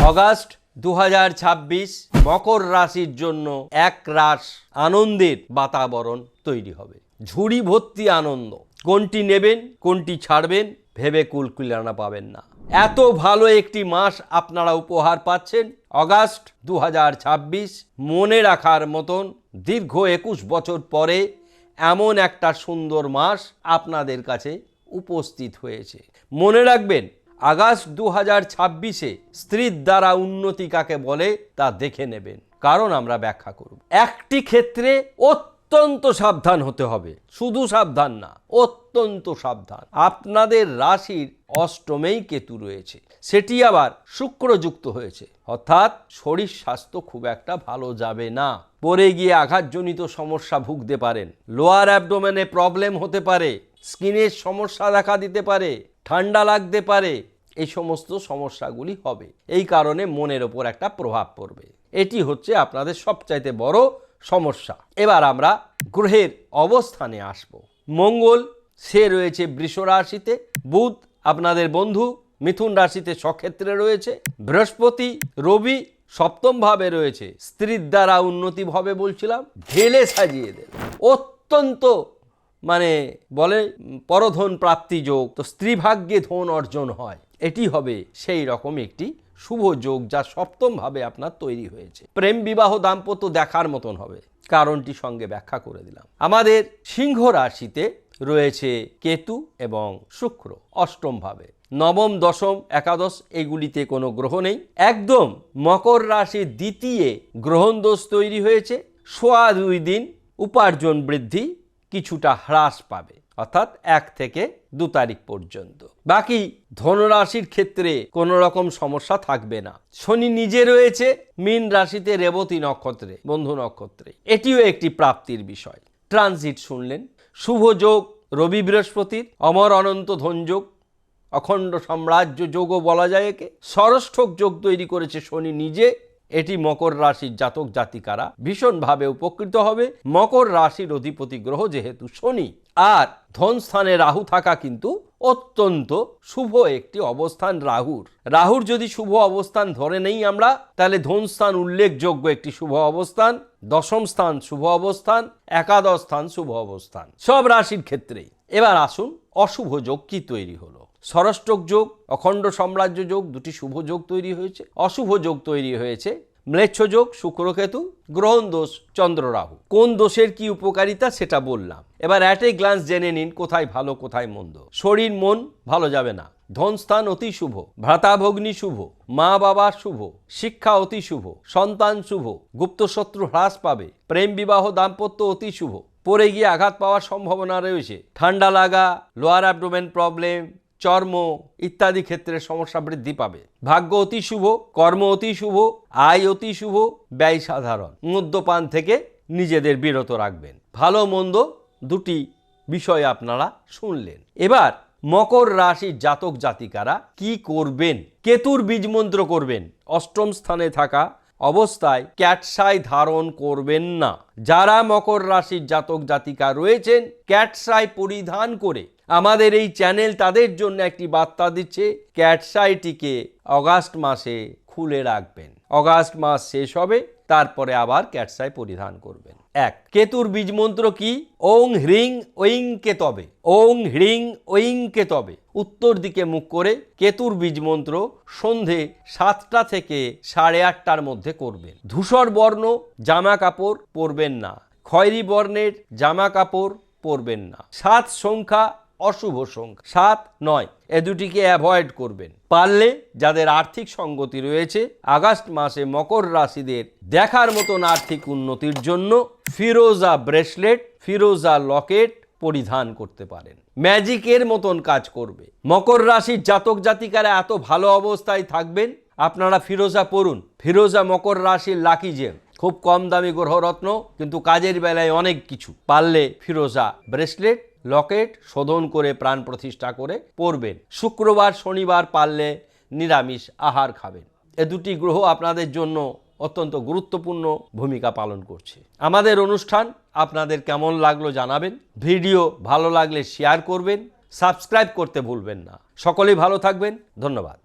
August 2026 মকর রাশির জন্য একরাশ আনন্দের বাতাবরণ তৈরি হবে। ঝুড়ি ভর্তি আনন্দ। কোনটি নেবেন কোনটি ছাড়বেন ভেবে কুলকুলানা পাবেন না। এত ভালো একটি মাস আপনারা উপহার পাচ্ছেন। অগাস্ট 2026 মনে রাখার মতন দীর্ঘ 21 বছর পরে এমন একটা সুন্দর মাস আপনাদের কাছে উপস্থিত হয়েছে। মনে রাখবেন, আগস্ট 2026-এ স্ত্রীর দ্বারা উন্নতি কাকে বলে তা দেখে নেবেন, কারণ আমরা ব্যাখ্যা করব। একটি ক্ষেত্রে অত্যন্ত সাবধান হতে হবে, শুধু সাবধান না, অত্যন্ত সাবধান। আপনাদের রাশির অষ্টমেই কেতু রয়েছে, সেটি আবার শুক্রযুক্ত হয়েছে, অর্থাৎ শরীর স্বাস্থ্য খুব একটা ভালো যাবে না। পরে গিয়ে আঘাতজনিত সমস্যা ভুগতে পারেন, লোয়ার অ্যাবডোমেনে প্রবলেম হতে পারে, স্কিনের সমস্যা দেখা দিতে পারে, ঠান্ডা লাগতে পারে, এই সমস্ত সমস্যাগুলি হবে। এই কারণে মনের ওপর একটা প্রভাব পড়বে। এটি হচ্ছে আপনাদের সবচাইতে বড় সমস্যা। এবার আমরা গ্রহের অবস্থানে আসব। মঙ্গল সে রয়েছে বৃষ রাশিতে, বুধ আপনাদের বন্ধু মিথুন রাশিতে স্বক্ষেত্রে রয়েছে, বৃহস্পতি রবি সপ্তম ভাবে রয়েছে, স্ত্রীর দ্বারা উন্নতি হবে বলছিলাম, ঢেলে সাজিয়ে দেবে। অত্যন্ত বলে পরধন প্রাপ্তি যোগ, তো স্ত্রী ভাগ্যে ধন অর্জন হয়, এটি হবে সেই রকম একটি শুভ যোগ যা সপ্তম ভাবে আপনার তৈরি হয়েছে। প্রেম বিবাহ দাম্পত্য দেখার মতন হবে, কারণটি সঙ্গে ব্যাখ্যা করে দিলাম। আমাদের সিংহ রাশিতে রয়েছে কেতু এবং শুক্র অষ্টম ভাবে, নবম দশম একাদশ এগুলিতে কোনো গ্রহ নেই। একদম মকর রাশির দ্বিতীয় গ্রহণ দোষ তৈরি হয়েছে। সোয়া 2 দিন উপার্জন বৃদ্ধি কিছুটা হ্রাস পাবে, অর্থাৎ 1 থেকে 2 তারিখ পর্যন্ত। বাকি ধনুরাশির ক্ষেত্রে কোনো রকম সমস্যা থাকবে না। শনি নিজে রয়েছে মীন রাশিতে রেবতী নক্ষত্রে, বন্ধু নক্ষত্রে, এটিও একটি প্রাপ্তির বিষয়। ট্রানজিট শুনলেন। শুভ যোগ রবি বৃহস্পতির, অমর অনন্ত ধন যোগ, অখণ্ড সাম্রাজ্য যোগও বলা যায় একে। ষষ্ঠক যোগ তৈরি করেছে শনি নিজে। এটি মকর রাশির জাতক জাতিকারা ভীষণভাবে উপকৃত হবে। মকর রাশির অধিপতি গ্রহ যেহেতু শনি, আর ধন স্থানে রাহু থাকা কিন্তু অত্যন্ত শুভ একটি অবস্থান রাহুর। রাহুর যদি শুভ অবস্থান ধরে নেই আমরা, তাহলে ধন স্থান উল্লেখযোগ্য একটি শুভ অবস্থান, দশম স্থান শুভ অবস্থান, একাদশ স্থান শুভ অবস্থান সব রাশির ক্ষেত্রেই। এবার আসুন অশুভ যোগ কি তৈরি হলো। ষষ্ঠক যোগ, অখণ্ড সাম্রাজ্য যোগ, দুটি শুভ যোগ তৈরি হয়েছে। অশুভ যোগ তৈরি হয়েছে ম্লেচ্ছ যোগ শুক্রকেতু, গ্রহণ দোষ চন্দ্র রাহু। কোন দোষের কি উপকারিতা সেটা বললাম। এবার অ্যাট এ গ্লান্স জেনে নিন কোথায় ভালো কোথায় মন্দ। শরীর মন ভালো যাবে না, ধন স্থান অতি শুভ, ভ্রাতাভগ্নী শুভ, মা বাবা শুভ, শিক্ষা অতি শুভ, সন্তান শুভ, গুপ্ত শত্রু হ্রাস পাবে, প্রেম বিবাহ দাম্পত্য অতি শুভ, পরে গিয়ে আঘাত পাওয়ার সম্ভাবনা রয়েছে, ঠান্ডা লাগা, লোয়ার অ্যাবডোমেন প্রবলেম, চর্ম ইত্যাদি ক্ষেত্রে সমস্যা বৃদ্ধি পাবে। ভাগ্য অতি শুভ, কর্ম অতি শুভ, আয় অতি শুভ, ব্যয় সাধারণ। মদ্যপান থেকে নিজেদের বিরত রাখবেন। ভালো মন্দ দুটি বিষয় আপনারা শুনলেন। এবার মকর রাশির জাতক জাতিকারা কি করবেন? কেতুর বীজ মন্ত্র করবেন। অষ্টম স্থানে থাকা অবস্থায় ক্যাটসাই ধারণ করবেন না। যারা মকর রাশির জাতক জাতিকা রয়েছেন, ক্যাটসাই পরিধান করে আমাদের এই চ্যানেল তাদের জন্য একটি বার্তা দিচ্ছে, ক্যাটসাইটিকে অগাস্ট মাসে খুলে রাখবেন। অগাস্ট মাস শেষ হবে, তারপরে আবার ক্যাটসাই পরিধান করবেন। 1 কেতুর বীজ মন্ত্র কি? ওং হ্রিং ঐং কেতবে, ওং হ্রিং ঐং কেতবে। উত্তর দিকে মুখ করে কেতুর বীজ মন্ত্র সন্ধে 7টা থেকে 8:30টার মধ্যে করবেন। ধূসর বর্ণ জামা কাপড় পরবেন না, খয়েরি বর্ণের জামা কাপড় পরবেন না। 7 সংখ্যা অশুভ সংখ্যা, 7, 9 এ দুটিকে অ্যাভয়েড করবেন। পারলে যাদের আর্থিক সঙ্গতি রয়েছে, আগস্ট মাসে মকর রাশিদের দেখার মতন আর্থিক উন্নতির জন্য ফিরোজা ব্রেসলেট, ফিরোজা লকেট পরিধান করতে পারেন। ম্যাজিকের মতন কাজ করবে। মকর রাশির জাতক জাতিকারা এত ভালো অবস্থায় থাকবেন, আপনারা ফিরোজা পরুন। ফিরোজা মকর রাশির লাকি জেম, খুব কম দামি গ্রহরত্ন, কিন্তু কাজের বেলায় অনেক কিছু। পারলে ফিরোজা ব্রেসলেট লকেট শোধন করে প্রাণ প্রতিষ্ঠা করে পরবেন। শুক্রবার শনিবার পারলে নিরামিষ আহার খাবেন। এ দুটি গ্রহ আপনাদের জন্য অত্যন্ত গুরুত্বপূর্ণ ভূমিকা পালন করছে। আমাদের অনুষ্ঠান আপনাদের কেমন লাগলো জানাবেন। ভিডিও ভালো লাগলে শেয়ার করবেন, সাবস্ক্রাইব করতে ভুলবেন না। সকলেই ভালো থাকবেন। ধন্যবাদ।